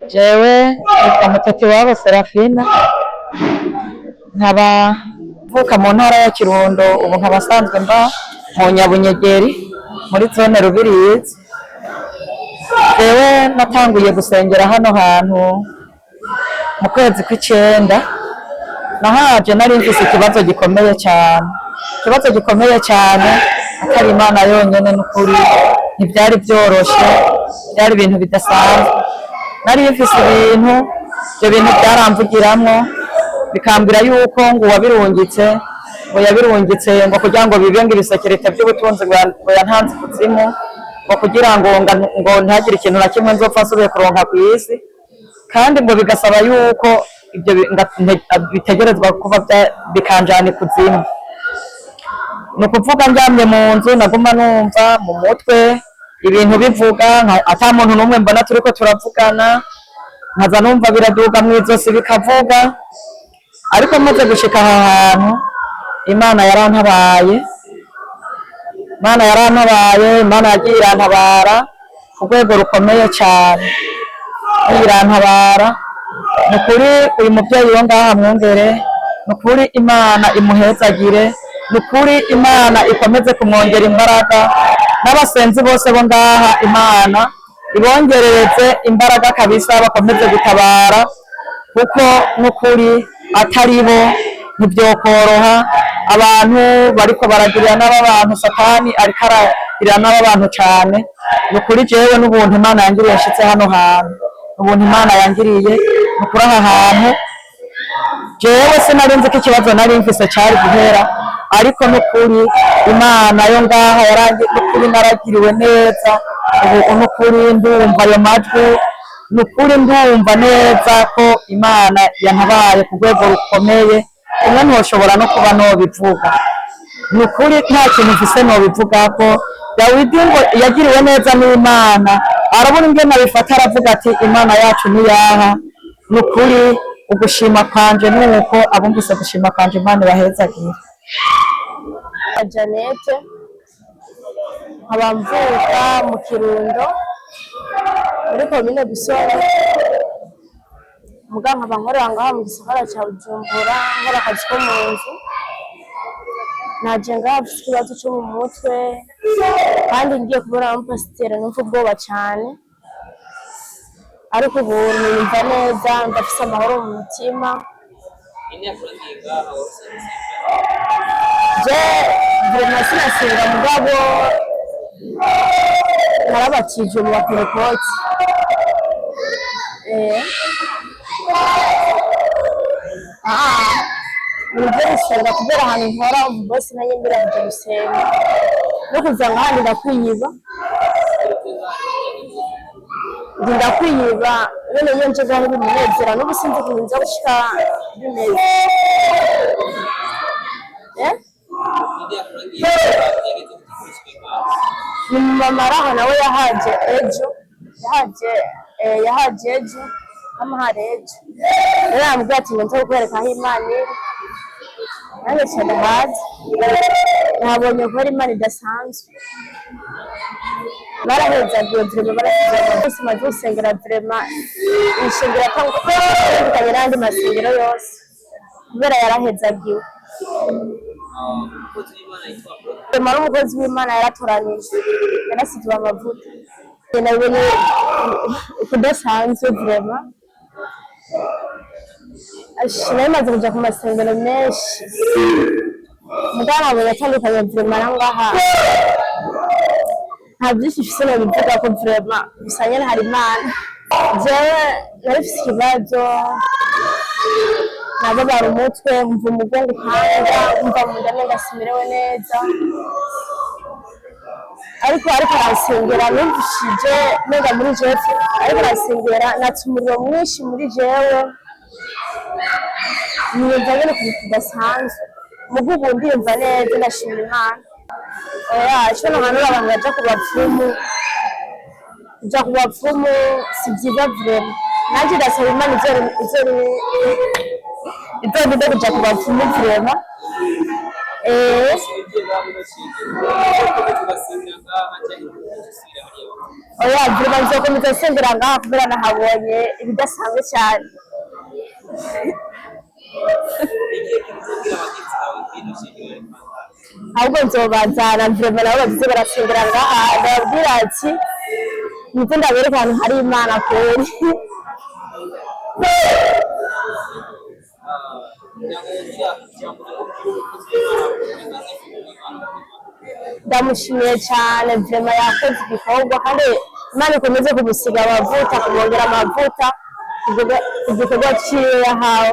Jewe nitwa Mutetiwabo Serafina nkaba mvuka mu ntara ya Kirundo, ubu nkaba sanzwe mba mu Nyabunyegeri muri zone Rubirizi. Jewe natanguye gusengera hano hantu mu kwezi kw'icenda. Nahaje nari mfise ikibazo gikomeye cyane, atari Imana yonyene n'ukuri ntivyari vyoroshe, byari ibintu bidasanzwe. Nari mfise ibintu, ivyo bintu byaramvugiramwo bikambwira yuko ngo yabirungitse ngo kugira ngo bibenga ibisekerete by'ubutunzi ngo yantanze kuzimu, ngo kugira ngo ntihagire ikintu na kimwe nzopfa nsubiye kuronka kw'isi, kandi ngo bigasaba yuko ibyo bitegerezwa kuba bikanjana ikuzimu. Ni ukuvuga ndyamye mu nzu naguma numva mu mutwe ibintu bivuga, ata muntu n'umwe mbona turiko turavugana, nkaza numva biraduga mw'izosi bikavuga. Ariko maze gushika aha hantu Imana yarantabaye, Imana yagiye irantabara ku rwego rukomeye cyane, irantabara. Ni ukuri uyu muvyeyi wo ngaha Mwungere, ni ukuri Imana imuhezagire, ni ukuri Imana ikomeze kumwongera imbaraga, n'abasenzi bose bo ngaha Imana ibongerereze imbaraga kabisa, bakomeze gutabara, kuko n'ukuri atari bo ntivyokoroha. Abantu bariko baragirira n'abantu, Satani ariko aragirira n'abantu cane. Ni ukuri jewe n'ubuntu Imana yangiriye nshitse hano hantu, ubuntu Imana yangiriye ni ukuri aha hantu jewe sinarinzi ko ikibazo nari mfise cari guhera, ariko n'ukuri Imana yo ngaha n'ukuri naragiriwe neza. Ubu n'ukuri ndumva ayo majwi, n'ukuri ndumva neza ko Imana yantabaye ku rwego rukomeye, umwe ntoshobora no kuba nobivuga. Ni ukuri nta kintu mfise nobivuga ko Dawidi ngo yagiriwe neza n'Imana, arabona ingene abifata, aravuga ati Imana yacu niyaha. Ni ukuri ugushima kwanje nuko abumvise gushima kwanje Imana ibahezagire. Janete nkaba mvuka mu Kirundo muri komine Busoni, muga nkaba nkorera ngaha mu gisagara ca Bujumbura, nkora akazi ko mu nzu. Naje ngaha mfise ikibazo co mu mutwe, kandi ngiye kubona abapasiteri numva ubwoba cane, ariko ubu numva neza, ndafise amahoro mu mutima. Je vraiment sinasenga mugabo narabatije mu bakorokoti. Nibyo bisenga kubera ahantu nkora bose nanyembera kuja gusenga no kuza ngahandi ndakwiyiba none iyo nje gaho bimunezera n'ubusinzi kunza gushika bimeze mama raho nawe yahaje ejo amahare ejo rero ambwira ati nze kukwereka aho Imana iri. Nanjye cyane hazi nabonye ko ari Imana idasanzwe, barahezagiwe vraiment, barahezagiwe bose maze gusengera vraiment, ishengero atandukanye n'andi masengero yose kubera yarahezagiwe. Vraiment n'umukozi w'Imana yaratoranije, yarasizwe amavuta, nabonye kudasanzwe vraiment. Nari maze kuja ku masengero menshi, mugabo nabonye atandukanye vraiment nangaha nta byinshi mfise nobivuga ko vraiment, gusa nyene hari Imana. Jewe nari mfise ikibazo, nababara umutwe, mva umugongo ukanga, mva mu nda nenga simerewe neza, ariko arasengera numvishije nenga muri jewe, ariko arasengera natse umuriro mwinshi muri jewe, niyumva nyene ku bidasanzwe, mugo ubu ndiyumva neza, ndashimira Imana. Ico nohanura abantu baja ku bapfumu si vyiza vraiment. Nanje ndasaba Imana izorinde kuja ku bapfumu vraiment. oya vuba nzokomeza sengera ngaha kubera nahabonye ibidasanzwe cyane. ahubwo nzobazana vrema nabo bagize barasengera ngaha ndababwira ati nizo ndabereka ahantu hari Imana kweri. Ndamushimiye cyane vrema yakoze igikorwa kandi Imana ikomeze kumusiga amavuta kumwongera amavuta igikorwa ciwe yahawe.